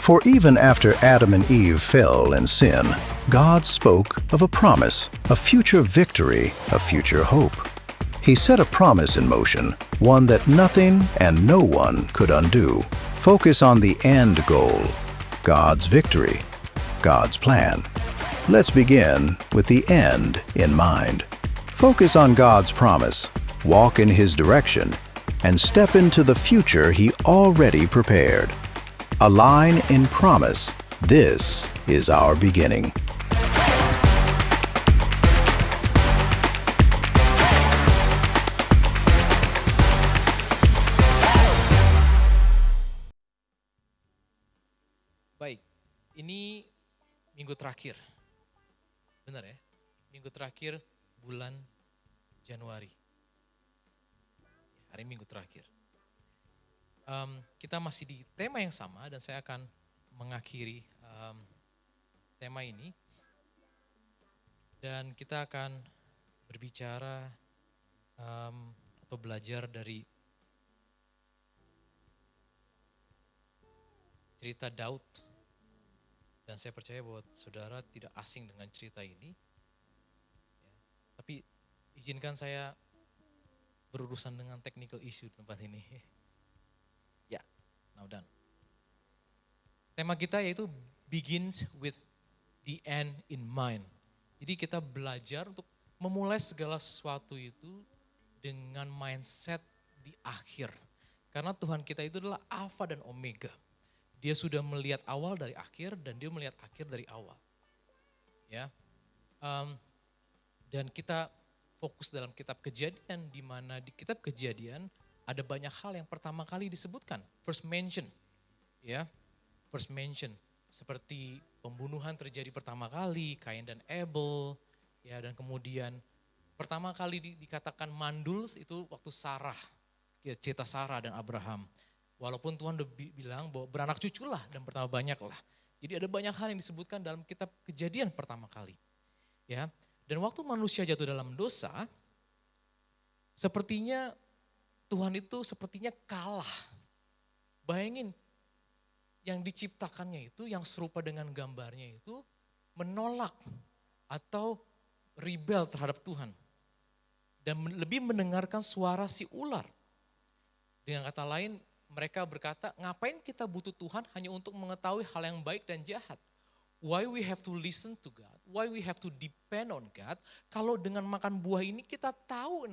For even after Adam and Eve fell in sin, God spoke of a promise, a future victory, a future hope. He set a promise in motion, one that nothing and no one could undo. Focus on the end goal, God's victory, God's plan. Let's begin with the end in mind. Focus on God's promise, walk in His direction, and step into the future He already prepared. Align in promise. This is our beginning. Baik, ini minggu terakhir. Benar ya? Minggu terakhir bulan Januari. Hari minggu terakhir. Kita masih di tema yang sama dan saya akan mengakhiri tema ini. Dan kita akan berbicara atau belajar dari cerita Daud. Dan saya percaya bahwa saudara tidak asing dengan cerita ini. Tapi izinkan saya berurusan dengan technical issue di tempat ini. Ya, now done. Tema kita yaitu begins with the end in mind. Jadi kita belajar untuk memulai segala sesuatu itu dengan mindset di akhir. Karena Tuhan kita itu adalah Alfa dan Omega. Dia sudah melihat awal dari akhir dan dia melihat akhir dari awal. Ya, dan kita fokus dalam kitab Kejadian, di mana di kitab Kejadian ada banyak hal yang pertama kali disebutkan, first mention, ya, first mention, seperti pembunuhan terjadi pertama kali, Kain dan Abel, ya, dan kemudian pertama kali dikatakan mandul itu waktu Sarah, ya, cerita Sarah dan Abraham. Walaupun Tuhan udah bilang bahwa beranak cuculah dan bertambah banyaklah. Jadi ada banyak hal yang disebutkan dalam kitab Kejadian pertama kali, ya. Dan waktu manusia jatuh dalam dosa, sepertinya Tuhan itu sepertinya kalah. Bayangin, yang diciptakannya itu, yang serupa dengan gambarnya itu, menolak atau rebel terhadap Tuhan. Dan lebih mendengarkan suara si ular. Dengan kata lain, mereka berkata, ngapain kita butuh Tuhan hanya untuk mengetahui hal yang baik dan jahat? Why we have to listen to God? Why we have to depend on God? Kalau dengan makan buah ini kita tahu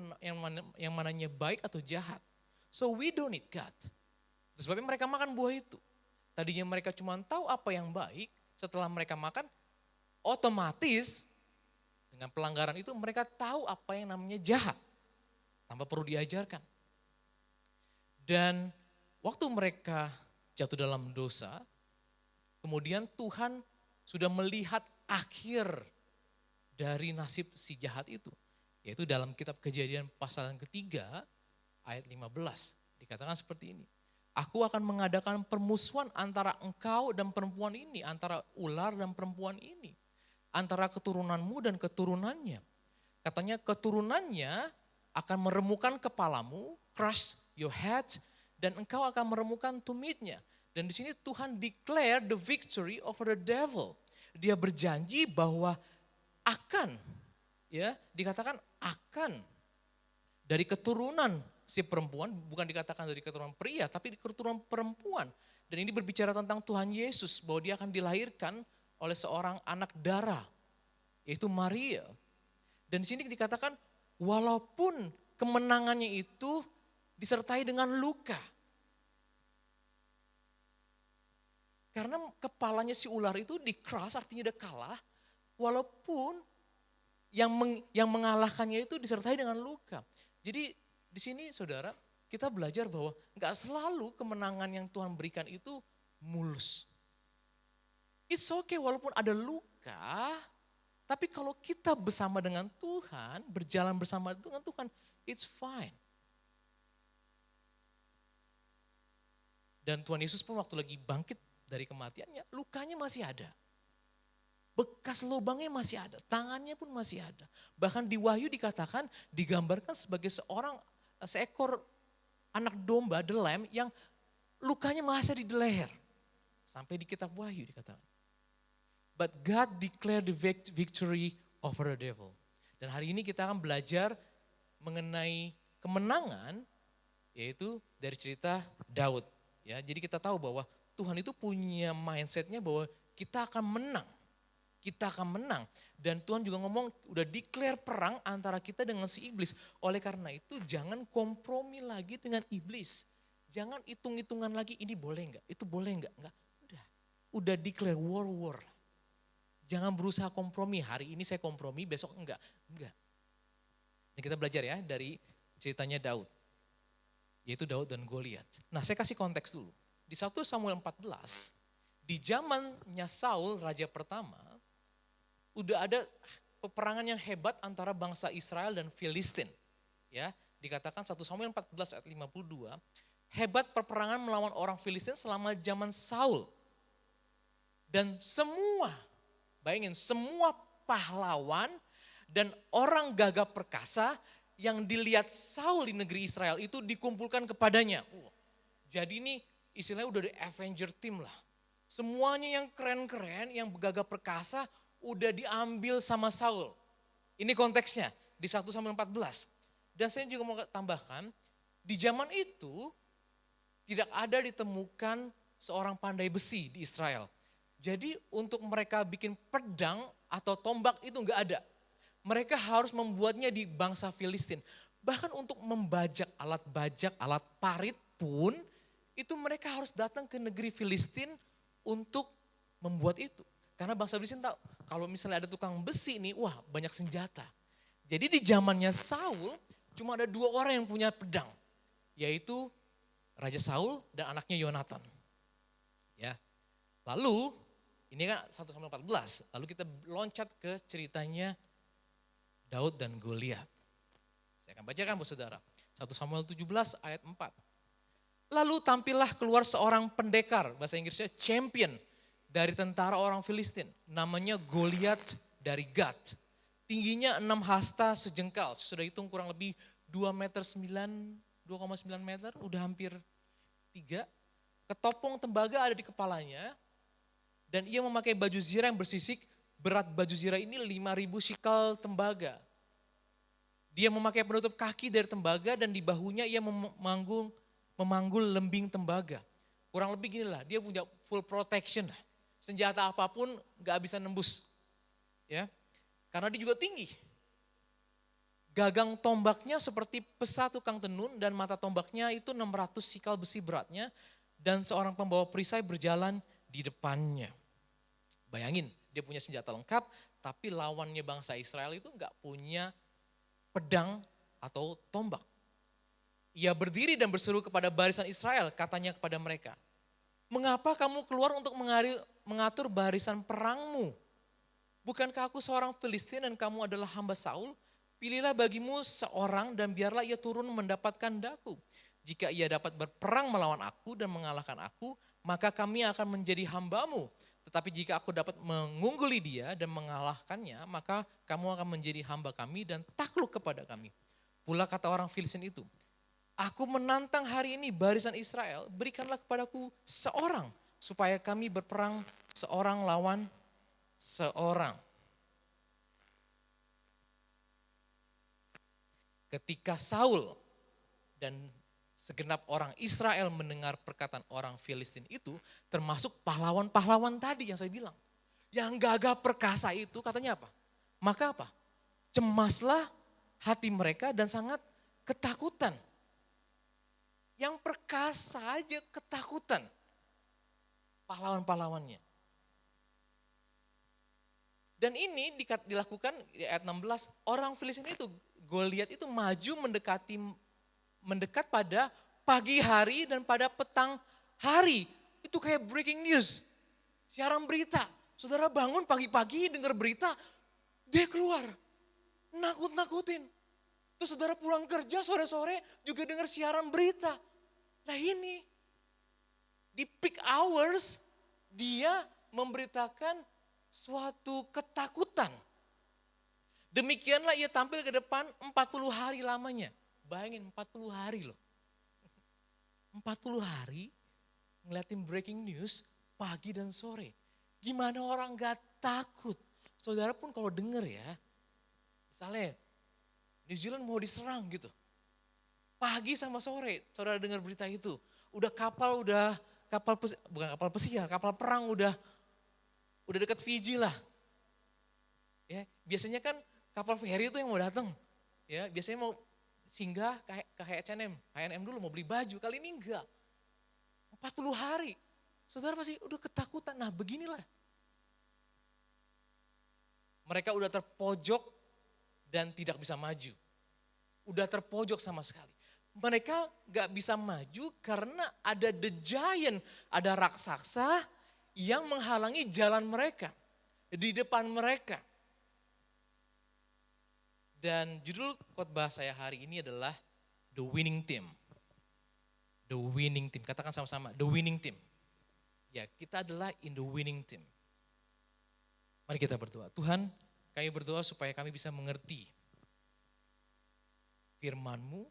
yang mananya baik atau jahat. So we don't need God. Terus sebabnya mereka makan buah itu. Tadinya mereka cuma tahu apa yang baik, setelah mereka makan, otomatis dengan pelanggaran itu mereka tahu apa yang namanya jahat. Tanpa perlu diajarkan. Dan waktu mereka jatuh dalam dosa, kemudian Tuhan sudah melihat akhir dari nasib si jahat itu. Yaitu dalam kitab Kejadian pasal yang ketiga, ayat 15. Dikatakan seperti ini. Aku akan mengadakan permusuhan antara engkau dan perempuan ini, antara ular dan perempuan ini. Antara keturunanmu dan keturunannya. Katanya keturunannya akan meremukkan kepalamu, crush your head, dan engkau akan meremukkan tumitnya. Dan di sini Tuhan declare the victory over the devil. Dia berjanji bahwa akan, ya, dikatakan akan dari keturunan si perempuan, bukan dikatakan dari keturunan pria, tapi dari keturunan perempuan. Dan ini berbicara tentang Tuhan Yesus, bahwa dia akan dilahirkan oleh seorang anak darah, yaitu Maria. Dan di sini dikatakan walaupun kemenangannya itu disertai dengan luka. Karena kepalanya si ular itu di-crush, artinya dia kalah, walaupun yang mengalahkannya itu disertai dengan luka. Jadi di sini saudara, kita belajar bahwa gak selalu kemenangan yang Tuhan berikan itu mulus. It's okay walaupun ada luka, tapi kalau kita bersama dengan Tuhan, berjalan bersama dengan Tuhan, it's fine. Dan Tuhan Yesus pun waktu lagi bangkit dari kematiannya, lukanya masih ada. Bekas lubangnya masih ada, tangannya pun masih ada. Bahkan di Wahyu dikatakan, digambarkan sebagai seekor anak domba, the lamb, yang lukanya masih di leher. Sampai di kitab Wahyu dikatakan. But God declared the victory over the devil. Dan hari ini kita akan belajar mengenai kemenangan, yaitu dari cerita Daud. Ya, jadi kita tahu bahwa Tuhan itu punya mindsetnya bahwa kita akan menang. Kita akan menang. Dan Tuhan juga ngomong udah declare perang antara kita dengan si iblis. Oleh karena itu jangan kompromi lagi dengan iblis. Jangan hitung-hitungan lagi ini boleh enggak, itu boleh enggak. Enggak. Udah declare war. Jangan berusaha kompromi, hari ini saya kompromi, besok enggak. Enggak. Ini kita belajar ya dari ceritanya Daud. Yaitu Daud dan Goliat. Nah saya kasih konteks dulu. Di 1 Samuel 14, di zamannya Saul, raja pertama, udah ada peperangan yang hebat antara bangsa Israel dan Filistin. Ya, dikatakan 1 Samuel 14 ayat 52, hebat peperangan melawan orang Filistin selama zaman Saul. Dan semua, bayangin semua pahlawan dan orang gagah perkasa yang dilihat Saul di negeri Israel itu dikumpulkan kepadanya. Jadi ini istilahnya udah di Avenger team lah. Semuanya yang keren-keren, yang gagah perkasa udah diambil sama Saul. Ini konteksnya di 1 Samuel 14. Dan saya juga mau tambahkan, di zaman itu tidak ada ditemukan seorang pandai besi di Israel. Jadi untuk mereka bikin pedang atau tombak itu enggak ada. Mereka harus membuatnya di bangsa Filistin. Bahkan untuk membajak, alat parit pun itu mereka harus datang ke negeri Filistin untuk membuat itu. Karena bangsa Filistin tahu kalau misalnya ada tukang besi nih, wah banyak senjata. Jadi di zamannya Saul cuma ada 2 orang yang punya pedang. Yaitu Raja Saul dan anaknya Yonatan. Ya. Lalu ini kan 1 Samuel 14, lalu kita loncat ke ceritanya Daud dan Goliat. Saya akan bacakan buat saudara. 1 Samuel 17 ayat 4. Lalu tampillah keluar seorang pendekar, bahasa Inggrisnya champion, dari tentara orang Filistin. Namanya Goliat dari Gat. Tingginya 6 hasta sejengkal, sudah hitung kurang lebih 2,9 meter, udah hampir 3. Ketopong tembaga ada di kepalanya. Dan ia memakai baju zirah yang bersisik, berat baju zirah ini 5.000 shikal tembaga. Dia memakai penutup kaki dari tembaga dan di bahunya ia memanggul lembing tembaga. Kurang lebih gini lah, dia punya full protection. Senjata apapun gak bisa nembus. Ya, karena dia juga tinggi. Gagang tombaknya seperti pesa tukang tenun dan mata tombaknya itu 600 shikal besi beratnya. Dan seorang pembawa perisai berjalan di depannya. Bayangin, dia punya senjata lengkap, tapi lawannya bangsa Israel itu enggak punya pedang atau tombak. Ia berdiri dan berseru kepada barisan Israel, katanya kepada mereka, mengapa kamu keluar untuk mengatur barisan perangmu? Bukankah aku seorang Filistin dan kamu adalah hamba Saul? Pilihlah bagimu seorang dan biarlah ia turun mendapatkan daku. Jika ia dapat berperang melawan aku dan mengalahkan aku, maka kami akan menjadi hambamu. Tetapi jika aku dapat mengungguli dia dan mengalahkannya, maka kamu akan menjadi hamba kami dan takluk kepada kami. Pula kata orang Filistin itu, aku menantang hari ini barisan Israel, berikanlah kepadaku seorang, supaya kami berperang seorang lawan seorang. Ketika Saul dan segenap orang Israel mendengar perkataan orang Filistin itu, termasuk pahlawan-pahlawan tadi yang saya bilang. Yang gagah perkasa itu katanya apa? Maka apa? Cemaslah hati mereka dan sangat ketakutan. Yang perkasa aja ketakutan. Pahlawan-pahlawannya. Dan ini dilakukan di ayat 16, orang Filistin itu, Goliat itu maju mendekat pada pagi hari dan pada petang hari. Itu kayak breaking news, siaran berita. Saudara bangun pagi-pagi dengar berita, dia keluar, nakut-nakutin. Terus saudara pulang kerja sore-sore juga dengar siaran berita. Nah ini, di peak hours dia memberitakan suatu ketakutan. Demikianlah ia tampil ke depan 40 hari lamanya. Bayangin 40 hari loh. 40 hari ngeliatin breaking news, pagi dan sore. Gimana orang gak takut? Saudara pun kalau denger ya, misalnya New Zealand mau diserang gitu. Pagi sama sore, saudara dengar berita itu. Udah bukan kapal pesiar, kapal perang udah dekat Fiji lah. Ya, biasanya kan kapal feri itu yang mau datang. Ya, biasanya mau singgah ke H&M dulu mau beli baju, kali ini enggak. 40 hari. Saudara pasti udah ketakutan. Nah, beginilah. Mereka udah terpojok dan tidak bisa maju. Udah terpojok sama sekali. Mereka gak bisa maju karena ada the giant, ada raksasa yang menghalangi jalan mereka, di depan mereka. Dan judul khotbah saya hari ini adalah The Winning Team. The Winning Team, katakan sama-sama, The Winning Team. Ya, kita adalah in the winning team. Mari kita berdoa. Tuhan, kami berdoa supaya kami bisa mengerti firman-Mu,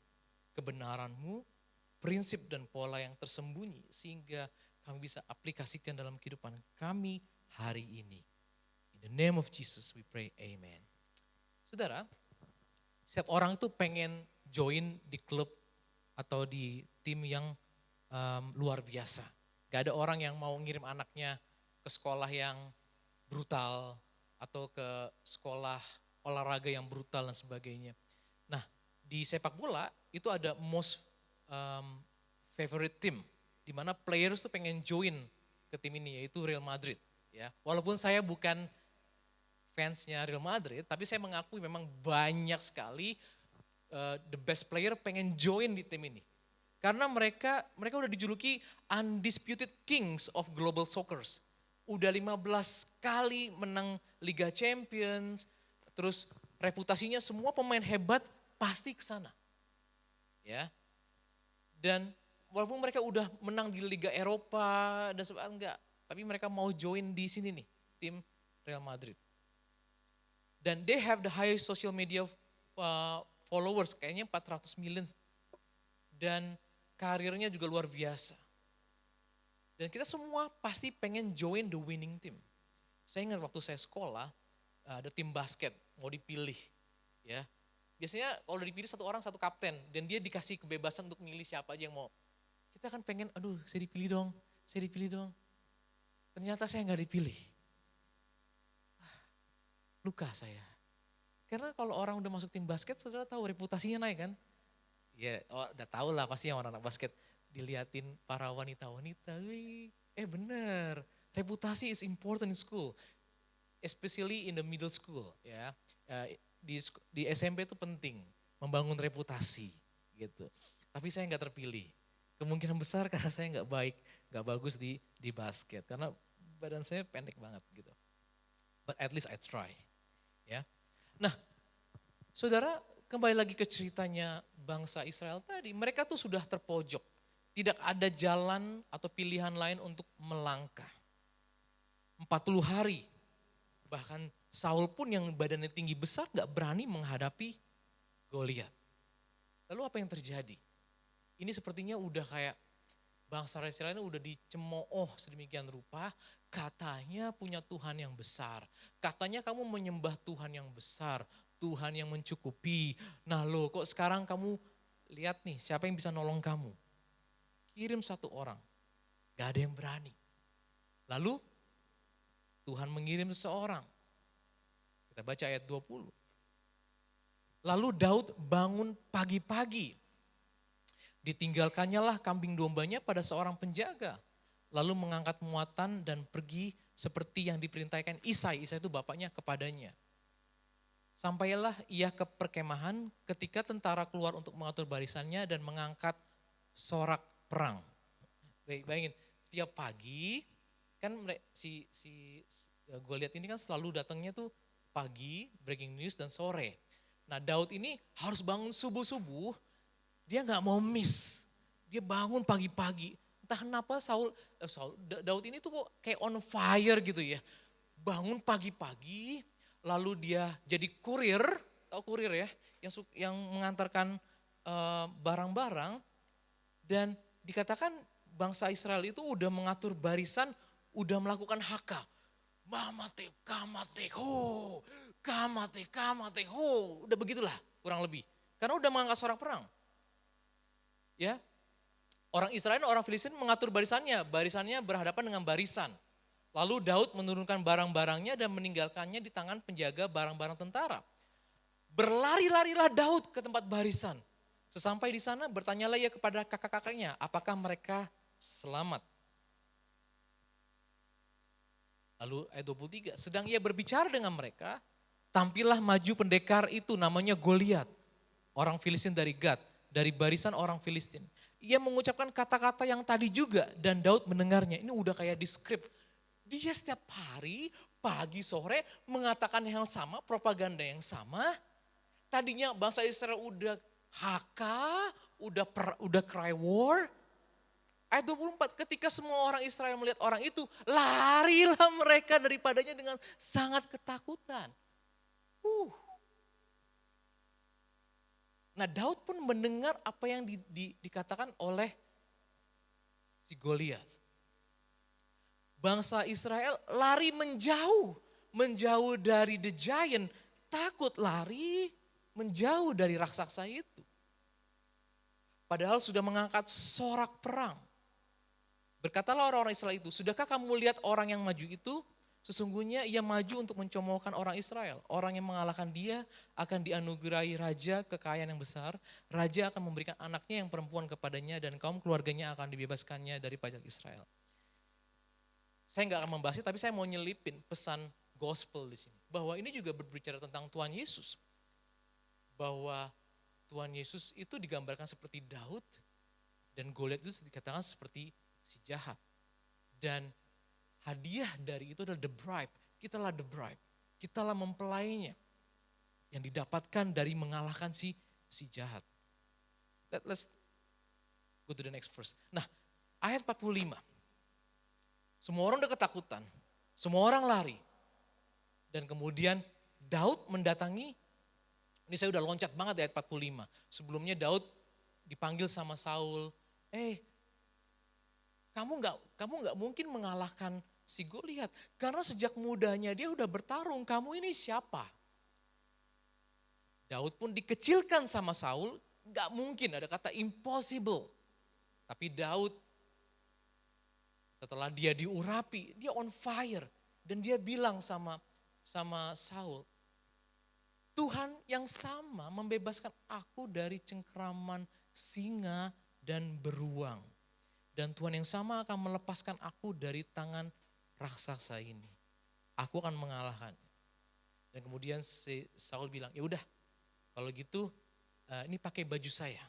kebenaran-Mu, prinsip dan pola yang tersembunyi sehingga kami bisa aplikasikan dalam kehidupan kami hari ini. In the name of Jesus we pray, amen. Saudara, setiap orang itu pengen join di klub atau di tim yang luar biasa. Gak ada orang yang mau ngirim anaknya ke sekolah yang brutal atau ke sekolah olahraga yang brutal dan sebagainya. Nah, di sepak bola itu ada most favorite team, di mana players tuh pengen join ke tim ini, yaitu Real Madrid. Ya, walaupun saya bukan fansnya Real Madrid, tapi saya mengakui memang banyak sekali the best player pengen join di tim ini. Karena mereka udah dijuluki undisputed kings of global soccer. Udah 15 kali menang Liga Champions, terus reputasinya semua pemain hebat pasti ke sana. Ya. Dan walaupun mereka udah menang di Liga Eropa dan sebagainya enggak, tapi mereka mau join di sini nih, tim Real Madrid. Dan they have the highest social media followers, kayaknya 400 million. Dan karirnya juga luar biasa. Dan kita semua pasti pengen join the winning team. Saya ingat waktu saya sekolah, ada tim basket, mau dipilih. Ya, biasanya kalau udah dipilih satu orang satu kapten, dan dia dikasih kebebasan untuk milih siapa aja yang mau. Kita kan pengen, aduh saya dipilih dong. Ternyata saya nggak dipilih. Luka saya. Karena kalau orang udah masuk tim basket, saudara tahu reputasinya naik kan? Ya, udah tahu lah pasti yang orang anak basket diliatin para wanita-wanita. Bener, reputasi is important in school, especially in the middle school. Ya, di SMP itu penting membangun reputasi gitu. Tapi saya nggak terpilih. Kemungkinan besar karena saya nggak baik, nggak bagus di basket karena badan saya pendek banget gitu. But at least I try. Ya, nah, saudara. Kembali lagi ke ceritanya bangsa Israel tadi, mereka tuh sudah terpojok. Tidak ada jalan atau pilihan lain untuk melangkah. 40 hari, bahkan Saul pun yang badannya tinggi besar gak berani menghadapi Goliat. Lalu apa yang terjadi? Ini sepertinya udah kayak bangsa Israel ini udah dicemooh sedemikian rupa, katanya punya Tuhan yang besar. Katanya kamu menyembah Tuhan yang besar, Tuhan yang mencukupi. Nah lo kok sekarang kamu lihat nih siapa yang bisa nolong kamu. Kirim satu orang, gak ada yang berani. Lalu Tuhan mengirim seseorang. Kita baca ayat 20. Lalu Daud bangun pagi-pagi. Ditinggalkannya lah kambing dombanya pada seorang penjaga. Lalu mengangkat muatan dan pergi seperti yang diperintahkan Isai. Isai itu bapaknya kepadanya. Sampailah ia ke perkemahan ketika tentara keluar untuk mengatur barisannya dan mengangkat sorak perang. Bayangin, tiap pagi kan si Goliat ini kan selalu datangnya tuh pagi, breaking news dan sore. Nah Daud ini harus bangun subuh-subuh, dia gak mau miss. Dia bangun pagi-pagi. Entah kenapa Daud ini tuh kok kayak on fire gitu ya. Bangun pagi-pagi, lalu dia jadi kurir, tahu kurir ya, yang mengantarkan barang-barang. Dan dikatakan bangsa Israel itu udah mengatur barisan udah melakukan haka. Kamate, kamate, ho, kamate, kamate, ho. Udah begitulah kurang lebih. Karena udah mengangkat seorang perang. Ya, orang Israel dan orang Filistin mengatur barisannya. Barisannya berhadapan dengan barisan. Lalu Daud menurunkan barang-barangnya dan meninggalkannya di tangan penjaga barang-barang tentara. Berlari-larilah Daud ke tempat barisan. Sesampai di sana bertanyalah ia kepada kakak-kakaknya, apakah mereka selamat. Lalu ayat 23, sedang ia berbicara dengan mereka, tampillah maju pendekar itu namanya Goliat, orang Filistin dari Gad, dari barisan orang Filistin. Ia mengucapkan kata-kata yang tadi juga dan Daud mendengarnya. Ini udah kayak di skrip. Dia setiap hari, pagi, sore mengatakan yang sama, propaganda yang sama. Tadinya bangsa Israel udah haka, udah cry war. Ayat 24, ketika semua orang Israel melihat orang itu, larilah mereka daripadanya dengan sangat ketakutan. Nah Daud pun mendengar apa yang dikatakan oleh si Goliat. Bangsa Israel lari menjauh dari the giant, takut lari menjauh dari raksasa itu. Padahal sudah mengangkat sorak perang. Berkatalah orang-orang Israel itu, sudahkah kamu lihat orang yang maju itu? Sesungguhnya ia maju untuk mencomoohkan orang Israel. Orang yang mengalahkan dia akan dianugerahi raja kekayaan yang besar. Raja akan memberikan anaknya yang perempuan kepadanya dan kaum keluarganya akan dibebaskannya dari pajak Israel. Saya nggak akan membahasnya, tapi saya mau nyelipin pesan gospel di sini. Bahwa ini juga berbicara tentang Tuhan Yesus. Bahwa Tuhan Yesus itu digambarkan seperti Daud dan Goliat itu dikatakan seperti si jahat. Dan hadiah dari itu adalah the bribe. Kitalah the bribe. Kitalah mempelainya. Yang didapatkan dari mengalahkan si jahat. Let's go to the next verse. Nah, ayat 45. Semua orang udah ketakutan. Semua orang lari. Dan kemudian Daud mendatangi, ini saya udah loncat banget di ayat 45. Sebelumnya Daud dipanggil sama Saul, kamu nggak mungkin mengalahkan si Goliat. Karena sejak mudanya dia udah bertarung, kamu ini siapa? Daud pun dikecilkan sama Saul, nggak mungkin, ada kata impossible. Tapi Daud setelah dia diurapi, dia on fire. Dan dia bilang sama Saul, Tuhan yang sama membebaskan aku dari cengkeraman singa dan beruang. Dan Tuhan yang sama akan melepaskan aku dari tangan raksasa ini. Aku akan mengalahkannya. Dan kemudian Saul bilang, ya udah, kalau gitu ini pakai baju saya,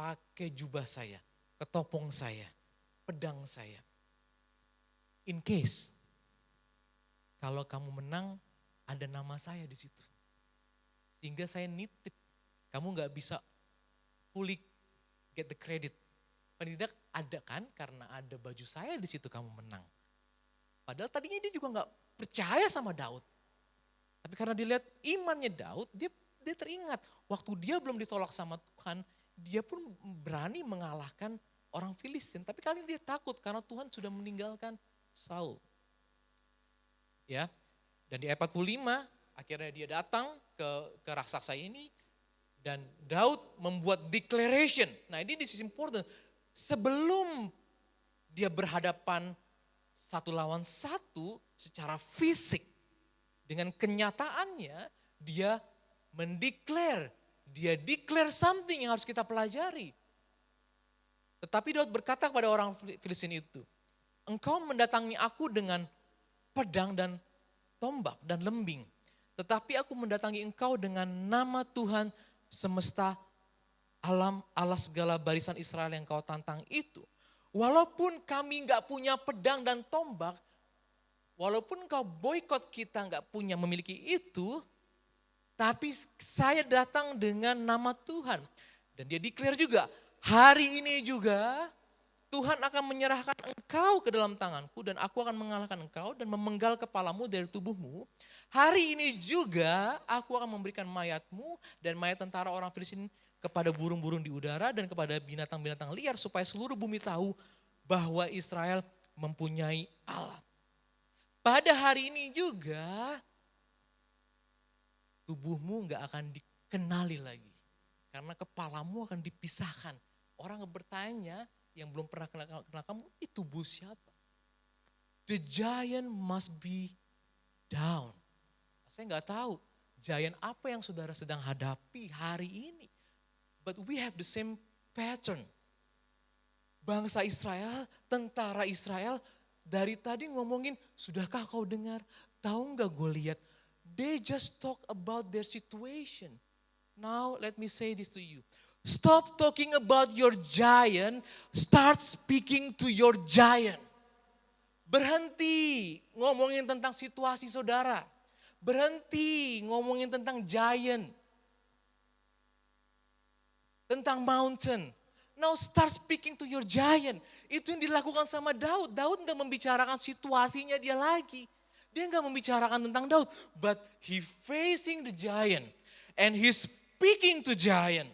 pakai jubah saya, ketopong saya, pedang saya. In case kalau kamu menang, ada nama saya di situ. Sehingga saya nitip, kamu gak bisa fully get the credit. Paling tidak ada kan, karena ada baju saya di situ kamu menang. Padahal tadinya dia juga gak percaya sama Daud. Tapi karena dilihat imannya Daud, dia teringat. Waktu dia belum ditolak sama Tuhan, dia pun berani mengalahkan orang Filistin. Tapi kali ini dia takut karena Tuhan sudah meninggalkan Saul. Ya, dan di ayat 45 akhirnya dia datang ke raksasa ini dan Daud membuat declaration. Nah ini this is important. Sebelum dia berhadapan satu lawan satu secara fisik, dengan kenyataannya dia declare something yang harus kita pelajari. Tetapi Daud berkata kepada orang Filistin itu, engkau mendatangi aku dengan pedang dan tombak dan lembing. Tetapi aku mendatangi engkau dengan nama Tuhan semesta alam, Allah segala barisan Israel yang kau tantang itu. Walaupun kami gak punya pedang dan tombak, walaupun kau boykot kita gak memiliki itu, tapi saya datang dengan nama Tuhan. Dan dia declare juga, hari ini juga Tuhan akan menyerahkan engkau ke dalam tanganku dan aku akan mengalahkan engkau dan memenggal kepalamu dari tubuhmu. Hari ini juga aku akan memberikan mayatmu dan mayat tentara orang Filistin kepada burung-burung di udara dan kepada binatang-binatang liar supaya seluruh bumi tahu bahwa Israel mempunyai Allah. Pada hari ini juga tubuhmu nggak akan dikenali lagi. Karena kepalamu akan dipisahkan. Orang bertanya yang belum pernah kenal kamu, itu tubuh siapa? The giant must be down. Saya nggak tahu giant apa yang saudara sedang hadapi hari ini. But we have the same pattern. Bangsa Israel, tentara Israel, dari tadi ngomongin, sudahkah kau dengar? Tahu nggak gue lihat? They just talk about their situation. Now let me say this to you. Stop talking about your giant, start speaking to your giant. Berhenti ngomongin tentang situasi saudara. Berhenti ngomongin tentang giant. Tentang mountain. Now start speaking to your giant. Itu yang dilakukan sama Daud. Daud gak membicarakan situasinya dia lagi. Dia gak membicarakan tentang Daud. But he facing the giant. And he speaking to giant.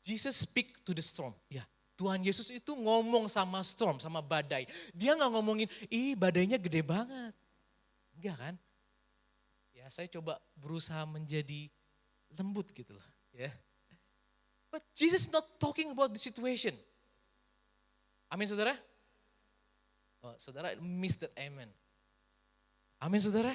Jesus speak to the storm. Ya, Tuhan Yesus itu ngomong sama storm, sama badai. Dia gak ngomongin, badainya gede banget. Enggak kan? Ya, saya coba berusaha menjadi lembut gitu loh. Ya. But Jesus not talking about the situation. Amin saudara? Oh, saudara miss that amen. Amin saudara?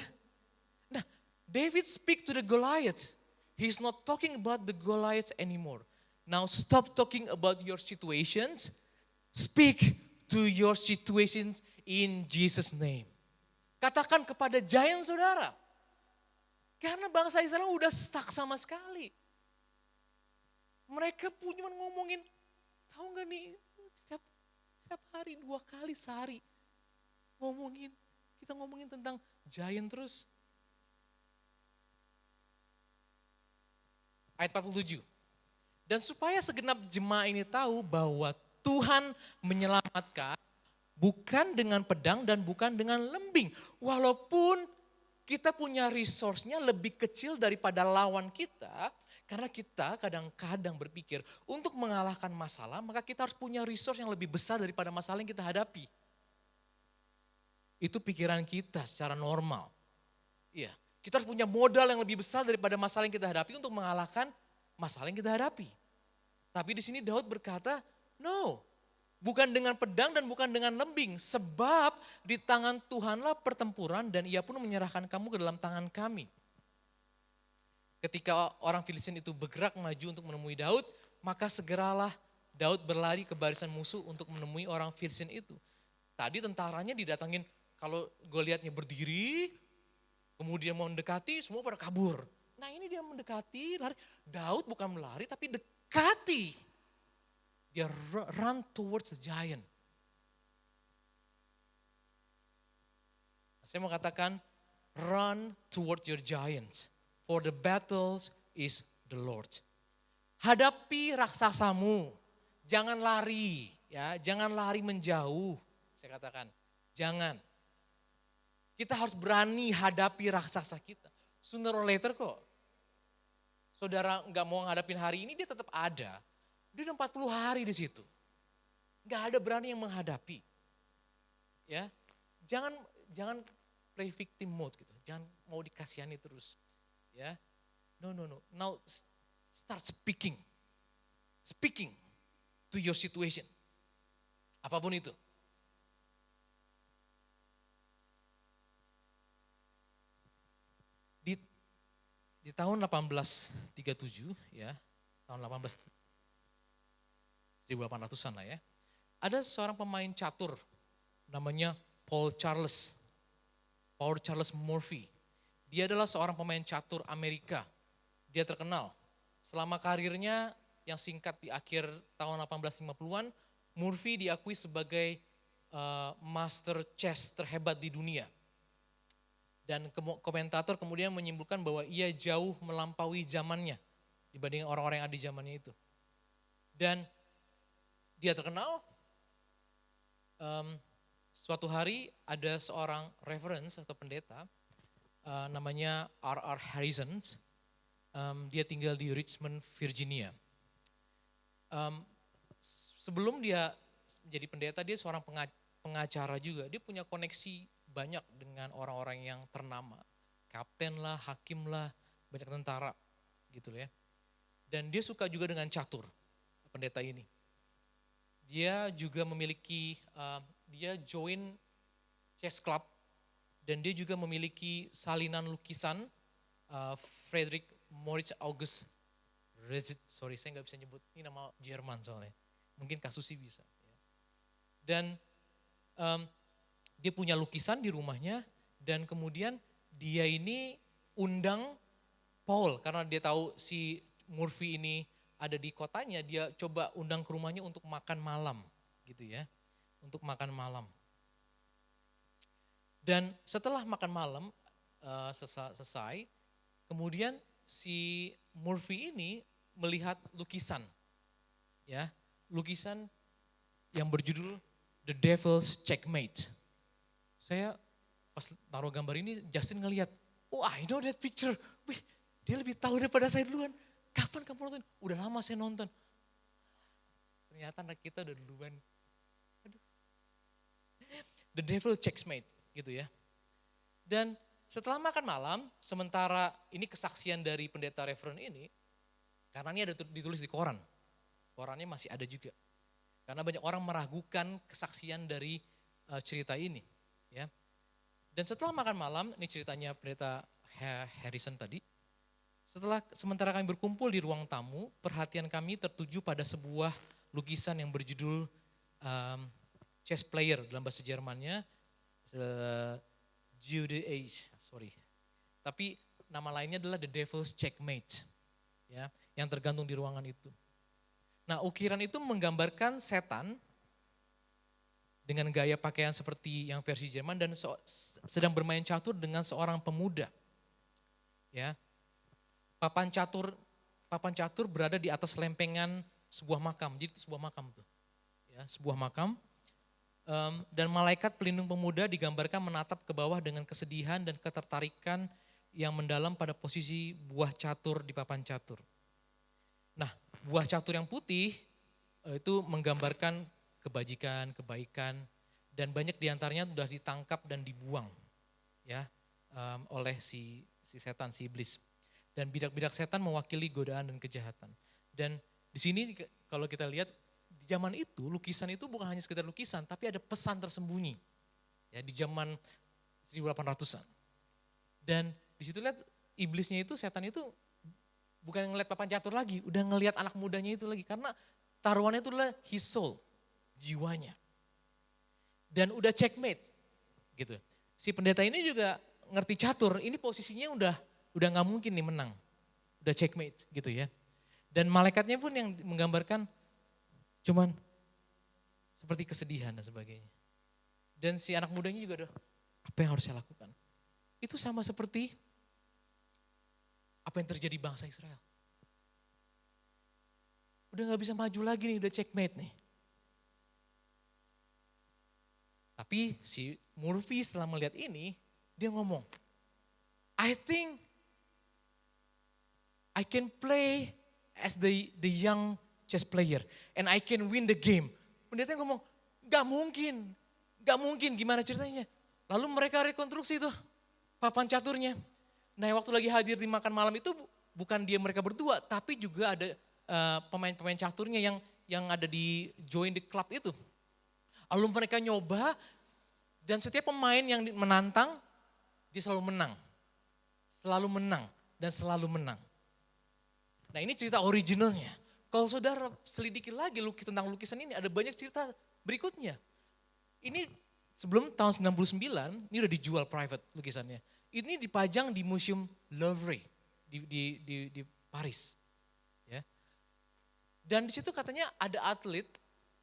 Nah, David speak to the Goliath. He's not talking about the Goliath anymore. Now stop talking about your situations. Speak to your situations in Jesus' name. Katakan kepada giant saudara. Karena bangsa Israel udah stuck sama sekali. Mereka punya ngomongin, tahu gak nih, setiap hari 2 kali sehari kita ngomongin tentang giant terus. Ayat 47. Dan supaya segenap jemaah ini tahu bahwa Tuhan menyelamatkan bukan dengan pedang dan bukan dengan lembing. Walaupun kita punya resource-nya lebih kecil daripada lawan kita, karena kita kadang-kadang berpikir untuk mengalahkan masalah, maka kita harus punya resource yang lebih besar daripada masalah yang kita hadapi. Itu pikiran kita secara normal. Iya, kita harus punya modal yang lebih besar daripada masalah yang kita hadapi untuk mengalahkan masalah yang kita hadapi. Tapi di sini Daud berkata, no, bukan dengan pedang dan bukan dengan lembing, sebab di tangan Tuhanlah pertempuran dan ia pun menyerahkan kamu ke dalam tangan kami. Ketika orang Filistin itu bergerak maju untuk menemui Daud, maka segeralah Daud berlari ke barisan musuh untuk menemui orang Filistin itu. Tadi tentaranya didatangin, kalau Goliatnya berdiri, kemudian mau mendekati, semua pada kabur. Nah ini dia mendekati, lari. Daud bukan melari tapi dekati. Dia run towards the giant. Saya mau katakan, run towards your giants. For the battles is the Lord. Hadapi raksasamu, jangan lari, ya, jangan lari menjauh. Saya katakan, jangan. Kita harus berani hadapi raksasa kita. Sooner or later kok. Saudara nggak mau ngadapin hari ini, dia tetap ada. Dia udah 40 hari di situ. Nggak ada berani yang menghadapi. Ya, jangan play victim mode gitu. Jangan mau dikasihani terus. Ya, no. Now start speaking to your situation, apapun itu. Di tahun 1837, ya, tahun 1800-an lah ya, ada seorang pemain catur namanya Paul Charles Murphy. Dia adalah seorang pemain catur Amerika. Dia terkenal. Selama karirnya yang singkat di akhir tahun 1850-an, Murphy diakui sebagai master chess terhebat di dunia. Dan komentator kemudian menyimpulkan bahwa ia jauh melampaui zamannya dibanding orang-orang yang ada di zamannya itu. Dan dia terkenal, suatu hari ada seorang reverend atau pendeta, namanya R.R. Harrison, dia tinggal di Richmond, Virginia. Sebelum dia menjadi pendeta, dia seorang pengacara juga. Dia punya koneksi banyak dengan orang-orang yang ternama. Kapten lah, hakim lah, banyak tentara gitu ya. Dan dia suka juga dengan catur, pendeta ini. Dia juga memiliki, dia join chess club, dan dia juga memiliki salinan lukisan Friedrich Moritz August Rezit. Sorry, saya nggak bisa nyebut, ini nama Jerman soalnya. Mungkin Kasusi bisa. Dan dia punya lukisan di rumahnya, dan kemudian dia ini undang Paul, karena dia tahu si Murphy ini ada di kotanya, dia coba undang ke rumahnya untuk makan malam gitu ya, untuk makan malam. Dan setelah makan malam selesai, kemudian si Murphy ini melihat lukisan, ya, lukisan yang berjudul The Devil's Checkmate. Saya pas taruh gambar ini, Justin ngelihat, oh I know that picture, wih dia lebih tahu daripada saya duluan. Kapan kamu nonton? Udah lama saya nonton. Ternyata anak kita udah duluan. Aduh. The Devil's Checkmate gitu ya. Dan setelah makan malam, sementara ini kesaksian dari pendeta Reverend ini, karena ini ada ditulis di koran. Korannya masih ada juga. Karena banyak orang meragukan kesaksian dari cerita ini. Ya. Dan setelah makan malam, ini ceritanya pendeta Harrison tadi. Sementara kami berkumpul di ruang tamu, perhatian kami tertuju pada sebuah lukisan yang berjudul chess player dalam bahasa Jermannya, Jude Age, sorry. Tapi nama lainnya adalah The Devil's Checkmate, ya, yang tergantung di ruangan itu. Nah, ukiran itu menggambarkan setan dengan gaya pakaian seperti yang versi Jerman dan sedang bermain catur dengan seorang pemuda, ya. Papan catur berada di atas lempengan sebuah makam. Jadi sebuah makam tuh. Ya, sebuah makam. Dan malaikat pelindung pemuda digambarkan menatap ke bawah dengan kesedihan dan ketertarikan yang mendalam pada posisi buah catur di papan catur. Nah, buah catur yang putih itu menggambarkan kebajikan, kebaikan, dan banyak diantaranya sudah ditangkap dan dibuang, ya, oleh si setan, si iblis. Dan bidak-bidak setan mewakili godaan dan kejahatan. Dan di sini kalau kita lihat di zaman itu lukisan itu bukan hanya sekedar lukisan, tapi ada pesan tersembunyi. Ya, di zaman 1800-an. Dan di situ lihat iblisnya itu, setan itu bukan ngeliat papan catur lagi, udah ngelihat anak mudanya itu lagi. Karena taruhannya itu adalah his soul, jiwanya. Dan udah checkmate gitu. Si pendeta ini juga ngerti catur, ini posisinya udah gak mungkin nih menang. Udah checkmate gitu ya. Dan malaikatnya pun yang menggambarkan cuman seperti kesedihan dan sebagainya. Dan si anak mudanya juga udah, apa yang harus saya lakukan? Itu sama seperti apa yang terjadi bangsa Israel. Udah gak bisa maju lagi nih, udah checkmate nih. Tapi si Murphy setelah melihat ini, dia ngomong, I think I can play as the young chess player and I can win the game. Pendeta ngomong, gak mungkin, gimana ceritanya? Lalu mereka rekonstruksi tuh papan caturnya. Nah, waktu lagi hadir di makan malam itu bukan dia mereka berdua, tapi juga ada pemain-pemain caturnya yang ada di join the club itu. Lalu mereka nyoba dan setiap pemain yang menantang dia selalu menang. Selalu menang dan selalu menang. Nah, ini cerita originalnya. Kalau saudara selidiki lagi tentang lukisan ini, ada banyak cerita berikutnya. Ini sebelum tahun 99, ini udah dijual private lukisannya. Ini dipajang di Museum Louvre di Paris. Ya. Dan di situ katanya ada atlet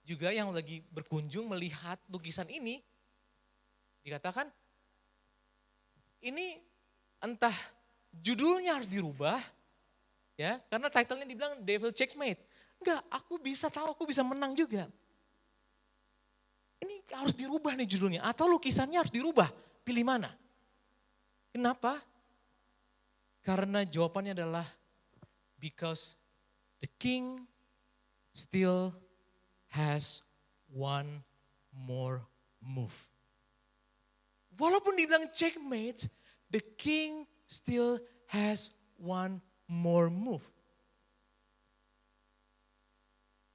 juga yang lagi berkunjung melihat lukisan ini. Dikatakan, ini entah judulnya harus dirubah, ya, karena title-nya dibilang Devil Checkmate. Enggak, aku bisa tahu, aku bisa menang juga. Ini harus dirubah nih judulnya, atau lukisannya harus dirubah. Pilih mana? Kenapa? Karena jawabannya adalah because the king still has one more move. Walaupun dibilang checkmate, the king still has one more move.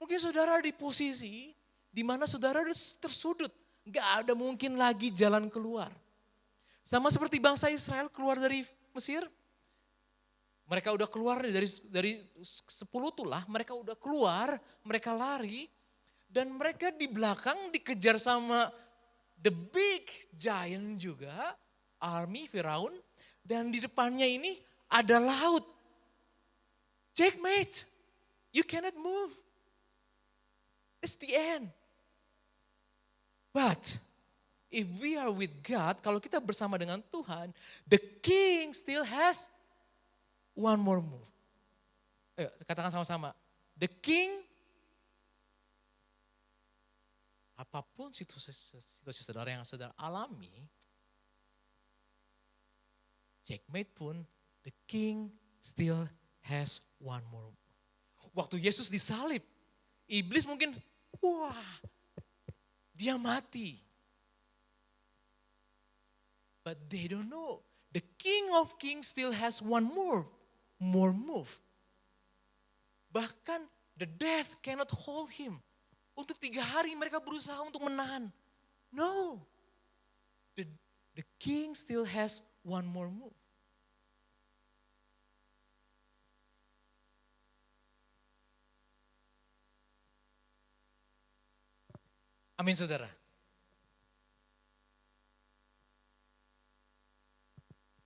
Mungkin saudara di posisi di mana saudara tersudut. Gak ada mungkin lagi jalan keluar. Sama seperti bangsa Israel keluar dari Mesir. Mereka udah keluar dari 10 tulah, mereka udah keluar, mereka lari. Dan mereka di belakang dikejar sama the big giant juga, army Firaun, dan di depannya ini ada laut. Checkmate, you cannot move. It's the end. But if we are with God, kalau kita bersama dengan Tuhan, the king still has one more move. Ayo katakan sama-sama, the king. Apapun situasi saudara yang saudara alami, checkmate pun, the king still has one more. Waktu Yesus disalib, iblis mungkin, wah, dia mati. But they don't know, the King of Kings still has one more move. Bahkan the death cannot hold him. Untuk 3 hari mereka berusaha untuk menahan. No. The king still has one more move. Amin saudara.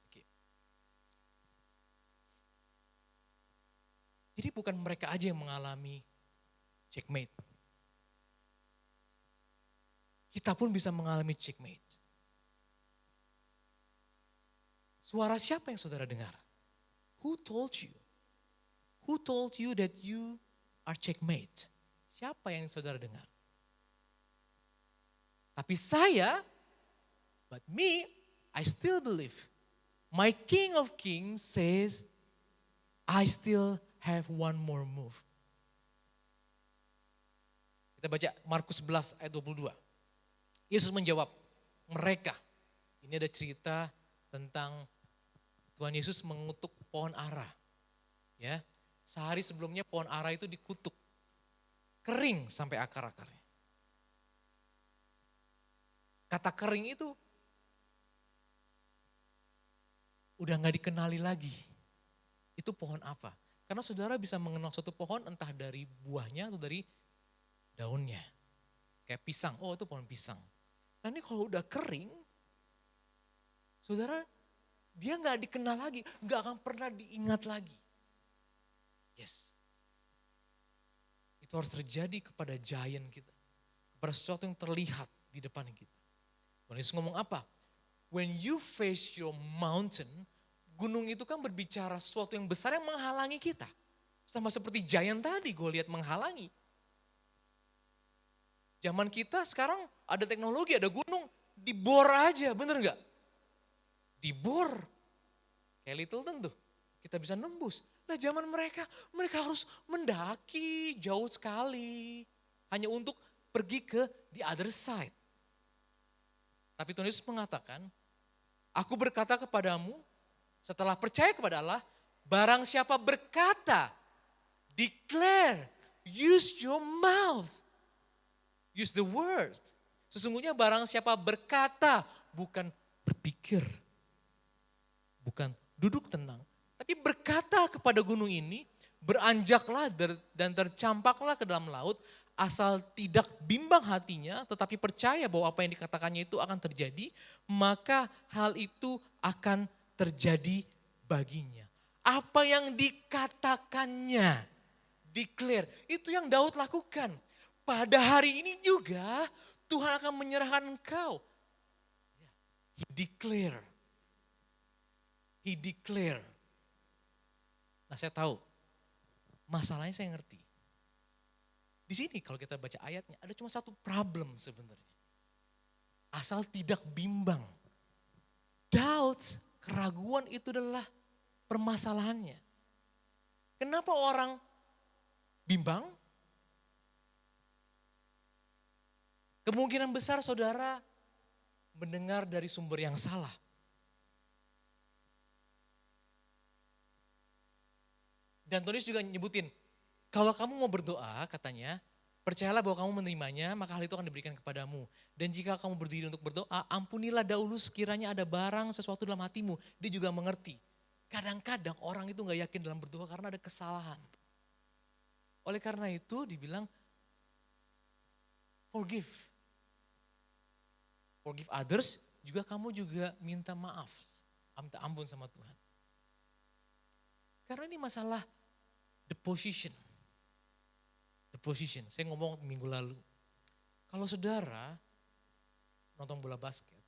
Oke. Jadi bukan mereka aja yang mengalami checkmate. Kita pun bisa mengalami checkmate. Suara siapa yang saudara dengar? Who told you? Who told you that you are checkmate? Siapa yang saudara dengar? Tapi saya, but me, I still believe. My King of Kings says, I still have one more move. Kita baca Markus 11 ayat 22. Yesus menjawab, mereka. Ini ada cerita tentang Tuhan Yesus mengutuk pohon ara. Ya, sehari sebelumnya pohon ara itu dikutuk. Kering sampai akar-akarnya. Kata kering itu udah gak dikenali lagi. Itu pohon apa? Karena saudara bisa mengenal suatu pohon entah dari buahnya atau dari daunnya. Kayak pisang, oh itu pohon pisang. Nah ini kalau udah kering, saudara dia gak dikenal lagi, gak akan pernah diingat lagi. Yes. Itu harus terjadi kepada giant kita. Kepada sesuatu yang terlihat di depan kita. Tuhan Yesus ngomong apa? When you face your mountain, gunung itu kan berbicara sesuatu yang besar yang menghalangi kita. Sama seperti giant tadi gue lihat menghalangi. Zaman kita sekarang ada teknologi, ada gunung, dibor aja, bener gak? Dibor. Kayak Littleton tuh, kita bisa nembus. Nah zaman mereka harus mendaki jauh sekali. Hanya untuk pergi ke the other side. Tapi Tuhan Yesus mengatakan, aku berkata kepadamu, setelah percaya kepada Allah, barang siapa berkata, declare, use your mouth. Use the word. Sesungguhnya barang siapa berkata, bukan berpikir. Bukan duduk tenang. Tapi berkata kepada gunung ini, beranjaklah dan tercampaklah ke dalam laut, asal tidak bimbang hatinya, tetapi percaya bahwa apa yang dikatakannya itu akan terjadi, maka hal itu akan terjadi baginya. Apa yang dikatakannya, declare, itu yang Daud lakukan. Pada hari ini juga Tuhan akan menyerahkan engkau. He declare. He declare. Nah saya tahu, masalahnya saya ngerti. Di sini kalau kita baca ayatnya ada cuma satu problem sebenarnya. Asal tidak bimbang. Doubt, keraguan itu adalah permasalahannya. Kenapa orang bimbang? Kemungkinan besar saudara mendengar dari sumber yang salah. Dan Tuhan juga nyebutin, kalau kamu mau berdoa katanya, percayalah bahwa kamu menerimanya, maka hal itu akan diberikan kepadamu. Dan jika kamu berdiri untuk berdoa, ampunilah dahulu sekiranya ada barang sesuatu dalam hatimu. Dia juga mengerti. Kadang-kadang orang itu gak yakin dalam berdoa karena ada kesalahan. Oleh karena itu dibilang, forgive. Forgive others, juga kamu juga minta maaf. Minta ampun sama Tuhan. Karena ini masalah the position. The position, saya ngomong minggu lalu. Kalau saudara nonton bola basket,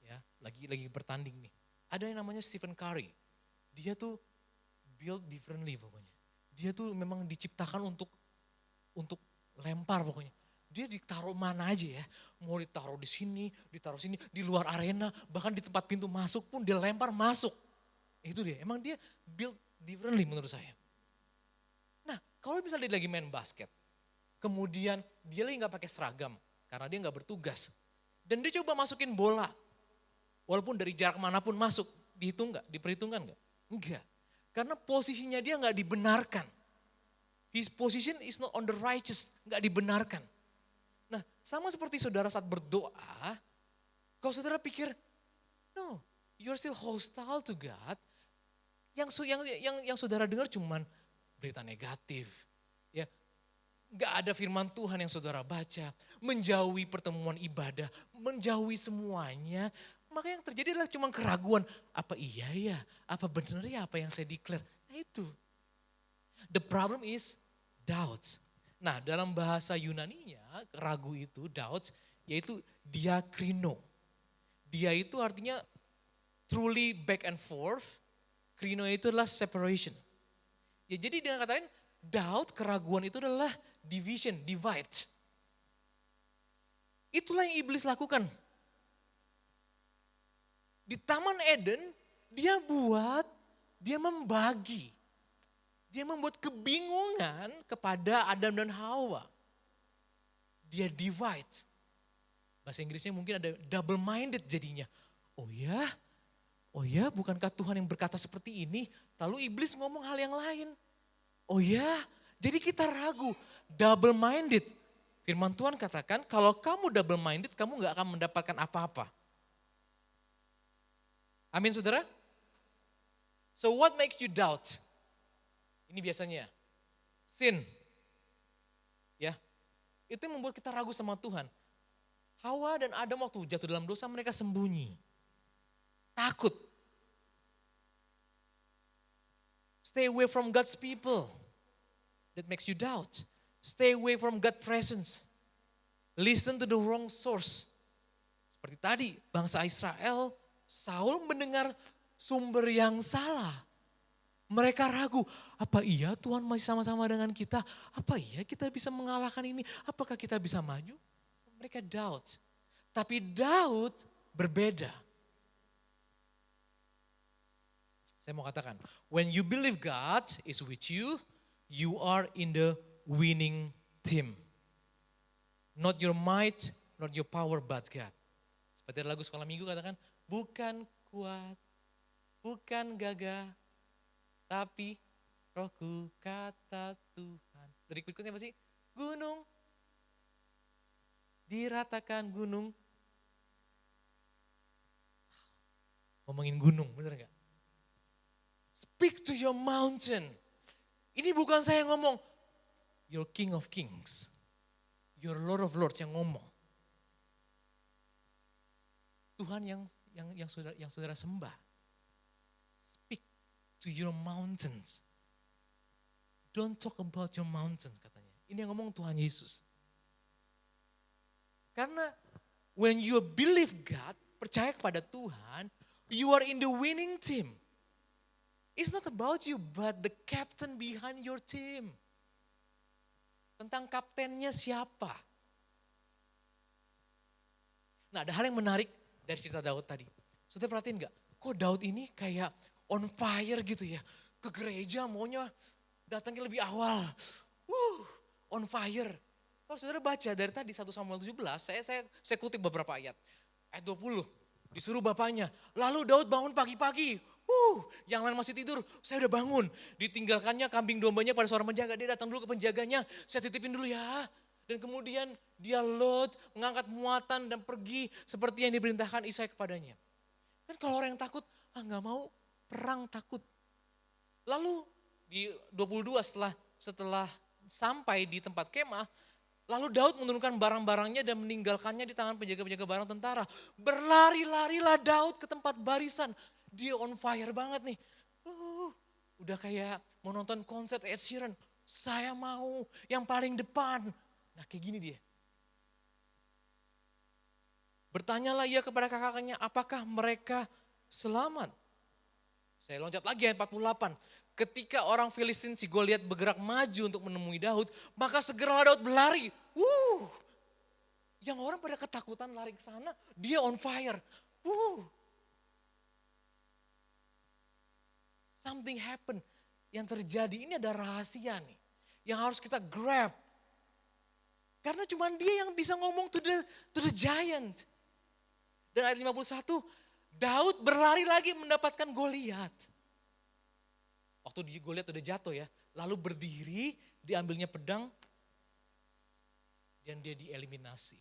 ya lagi bertanding nih. Ada yang namanya Stephen Curry. Dia tuh build differently pokoknya. Dia tuh memang diciptakan untuk lempar pokoknya. Dia ditaruh mana aja ya. Mau ditaruh di sini, ditaruh sini, di luar arena, bahkan di tempat pintu masuk pun dia lempar masuk. Itu dia, emang dia build differently menurut saya. Nah, kalau misalnya dia lagi main basket, kemudian dia lagi gak pakai seragam, karena dia gak bertugas. Dan dia coba masukin bola, walaupun dari jarak manapun masuk, diperhitungkan gak? Enggak, karena posisinya dia gak dibenarkan. His position is not on the righteous, gak dibenarkan. Nah, sama seperti saudara saat berdoa, kalau saudara pikir, no, you're still hostile to God, yang saudara dengar cuman berita negatif, ya, nggak ada firman Tuhan yang saudara baca, menjauhi pertemuan ibadah, menjauhi semuanya, maka yang terjadi adalah cuma keraguan, apa iya ya, apa benar ya apa yang saya declare, nah itu. The problem is doubts. Nah dalam bahasa Yunaninya, ragu itu, doubts, yaitu diakrino. Dia itu artinya truly back and forth, krino itu adalah separation. Ya jadi dengan kata lain, doubt, keraguan itu adalah division, divide. Itulah yang iblis lakukan. Di Taman Eden, dia membagi. Dia membuat kebingungan kepada Adam dan Hawa. Dia divide. Bahasa Inggrisnya mungkin ada double minded jadinya. Oh ya, bukankah Tuhan yang berkata seperti ini? Lalu iblis ngomong hal yang lain. Oh ya, jadi kita ragu, double minded. Firman Tuhan katakan kalau kamu double minded kamu gak akan mendapatkan apa-apa. Amin saudara? So what makes you doubt? Ini biasanya sin. Ya, itu yang membuat kita ragu sama Tuhan. Hawa dan Adam waktu jatuh dalam dosa mereka sembunyi. Takut. Stay away from God's people. That makes you doubt. Stay away from God's presence. Listen to the wrong source. Seperti tadi, bangsa Israel, Saul mendengar sumber yang salah. Mereka ragu, apa iya Tuhan masih sama-sama dengan kita? Apa iya kita bisa mengalahkan ini? Apakah kita bisa maju? Mereka doubt. Tapi doubt berbeda. Saya mau katakan, when you believe God is with you, you are in the winning team. Not your might, not your power, but God. Seperti lagu sekolah minggu katakan, bukan kuat, bukan gagah, tapi rohku kata Tuhan. Dari berikutnya apa sih? Gunung, diratakan gunung. Ngomongin gunung, bener gak? Speak to your mountain. Ini bukan saya yang ngomong. Your King of Kings. Your Lord of Lords yang ngomong. Tuhan yang saudara sembah. Speak to your mountains. Don't talk about your mountains katanya. Ini yang ngomong Tuhan Yesus. Karena when you believe God, percaya kepada Tuhan, you are in the winning team. It's not about you, but the captain behind your team. Tentang kaptennya siapa. Nah ada hal yang menarik dari cerita Daud tadi. Saudara perhatiin gak? Kok Daud ini kayak on fire gitu ya. Ke gereja maunya datangnya lebih awal. On fire. Kalau saudara baca dari tadi 1 Samuel 17, saya kutip beberapa ayat. Ayat 20, disuruh bapaknya, lalu Daud bangun pagi-pagi. Yang lain masih tidur, saya udah bangun. Ditinggalkannya kambing dombanya pada seorang penjaga, dia datang dulu ke penjaganya, saya titipin dulu ya. Dan kemudian dia load, mengangkat muatan dan pergi seperti yang diperintahkan Isai kepadanya. Kan kalau orang yang takut, nggak mau perang takut. Lalu di 22 setelah sampai di tempat kemah, lalu Daud menurunkan barang-barangnya dan meninggalkannya di tangan penjaga-penjaga barang tentara. Berlari-larilah Daud ke tempat barisan. Dia on fire banget nih. Udah kayak mau nonton konser Ed Sheeran. Saya mau yang paling depan. Nah kayak gini dia. Bertanyalah ia kepada kakaknya, apakah mereka selamat? Saya loncat lagi ayat 48. Ketika orang Filistin si Goliat bergerak maju untuk menemui Daud, maka segeralah Daud berlari. Yang orang pada ketakutan lari ke sana, dia on fire. Something happen. Yang terjadi ini ada rahasia nih. Yang harus kita grab. Karena cuma dia yang bisa ngomong to the giant. Dan ayat 51, Daud berlari lagi mendapatkan Goliat. Waktu Goliat udah jatuh ya, lalu berdiri, diambilnya pedang, dan dia dieliminasi.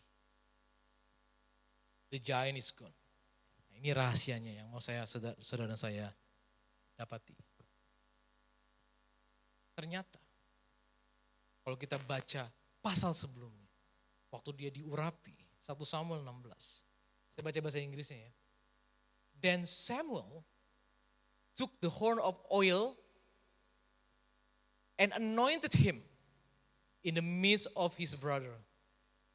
The giant is gone. Nah, ini rahasianya yang mau saudara saya dapati. Ternyata, kalau kita baca pasal sebelumnya, waktu dia diurapi, 1 Samuel 16. Saya baca bahasa Inggrisnya ya. Then Samuel took the horn of oil and anointed him in the midst of his brother.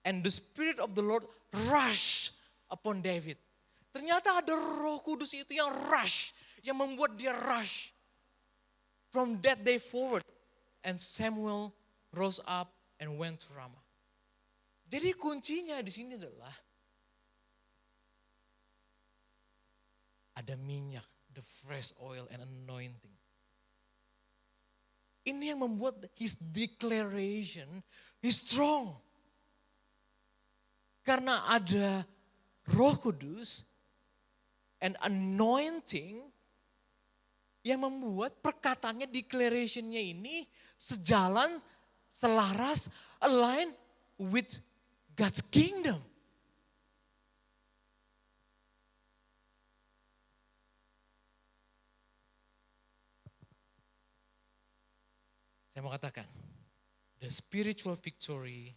And the Spirit of the Lord rushed upon David. Ternyata ada Roh Kudus itu yang rush, yang membuat dia rush. From that day forward, and Samuel rose up and went to Ramah. Jadi kuncinya di sini adalah ada minyak, the fresh oil and anointing. Ini yang membuat his declaration is strong. Karena ada Roh Kudus and anointing yang membuat perkataannya, declarationnya ini sejalan, selaras, align with God's kingdom. Saya mau katakan, the spiritual victory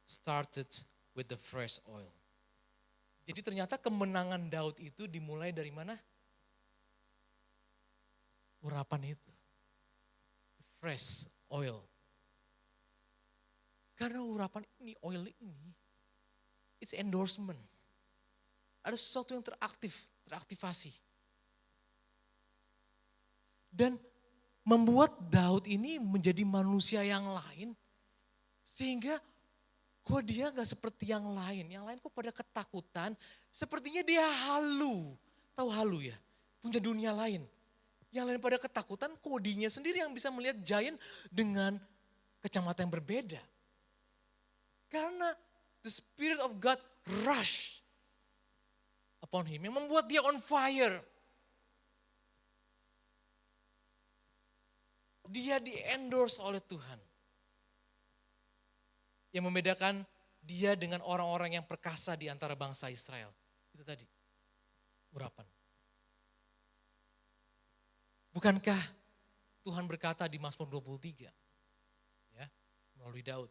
started with the fresh oil. Jadi ternyata kemenangan Daud itu dimulai dari mana? Urapan itu. The fresh oil. Karena urapan ini, oil ini, it's endorsement. Ada sesuatu yang teraktivasi. Dan membuat Daud ini menjadi manusia yang lain. Sehingga kok dia gak seperti yang lain. Yang lain kok pada ketakutan. Sepertinya dia halu. Tahu halu ya? Punya dunia lain. Yang lain pada ketakutan, kodinya sendiri yang bisa melihat giant dengan kacamata yang berbeda. Karena the Spirit of God rush upon him. Yang membuat dia on fire. Dia di-endorse oleh Tuhan. Yang membedakan dia dengan orang-orang yang perkasa di antara bangsa Israel. Itu tadi, urapan. Bukankah Tuhan berkata di Mazmur 23, ya, melalui Daud.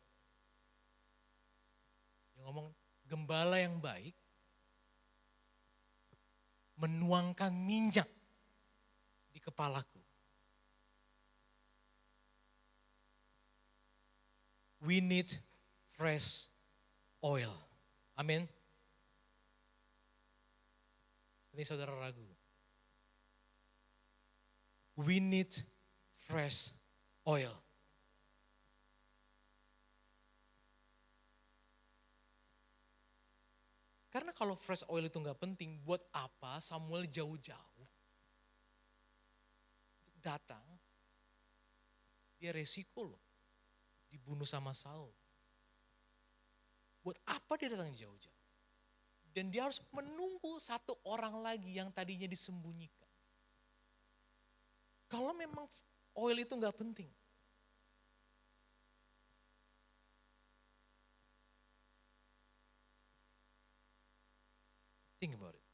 Dia ngomong, gembala yang baik menuangkan minyak di kepalaku. We need fresh oil. Amin. Ini saudara ragu. We need fresh oil. Karena kalau fresh oil itu gak penting, buat apa Samuel jauh-jauh untuk datang? Dia resiko loh, dibunuh sama Saul. Buat apa dia datang jauh-jauh? Dan dia harus menunggu satu orang lagi yang tadinya disembunyikan. Kalau memang oil itu nggak penting. Think about it.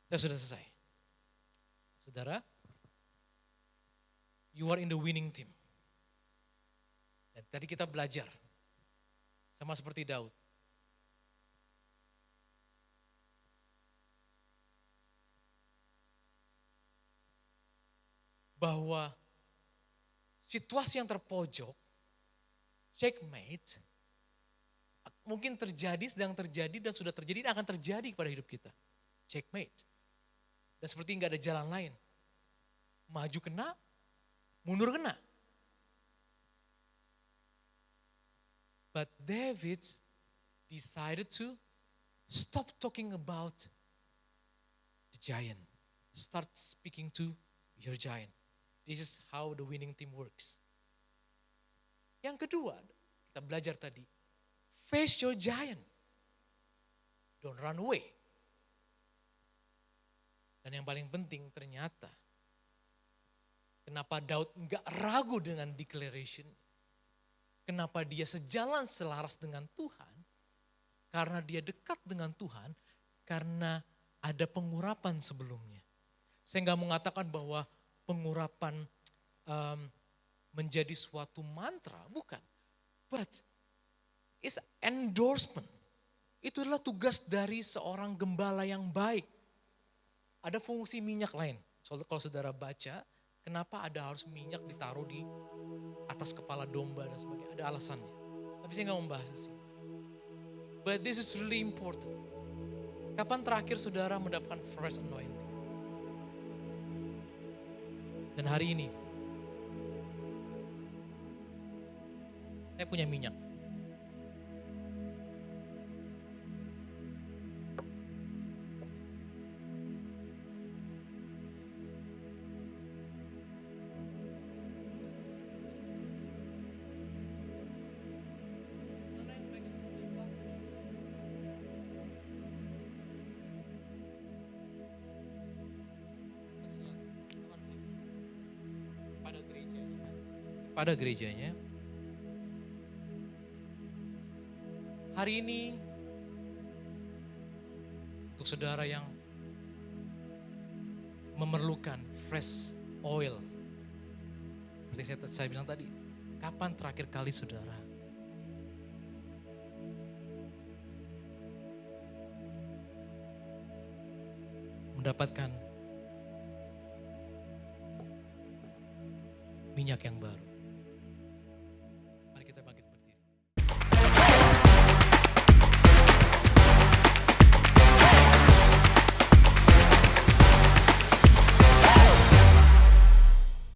Ya sudah selesai. Saudara, you are in the winning team. Dan tadi kita belajar, sama seperti Daud. Bahwa situasi yang terpojok, checkmate, mungkin terjadi, sedang terjadi, dan sudah terjadi, dan akan terjadi pada hidup kita. Checkmate. Dan seperti nggak ada jalan lain. Maju kena, mundur kena. But David decided to stop talking about the giant. Start speaking to your giant. This is how the winning team works. Yang kedua, kita belajar tadi. Face your giant. Don't run away. Dan yang paling penting ternyata, kenapa Daud nggak ragu dengan declaration? Kenapa dia sejalan selaras dengan Tuhan? Karena dia dekat dengan Tuhan, karena ada pengurapan sebelumnya. Saya nggak mengatakan bahwa pengurapan menjadi suatu mantra, bukan. But it's endorsement. Itu adalah tugas dari seorang gembala yang baik. Ada fungsi minyak lain. Kalau saudara baca, kenapa ada harus minyak ditaruh di atas kepala domba dan sebagainya. Ada alasannya. Tapi saya nggak membahas di sini. But this is really important. Kapan terakhir saudara mendapatkan fresh anointing? Dan hari ini, saya punya minyak. Pada gerejanya, hari ini untuk saudara yang memerlukan fresh oil, seperti saya bilang tadi, kapan terakhir kali saudara mendapatkan minyak yang baru?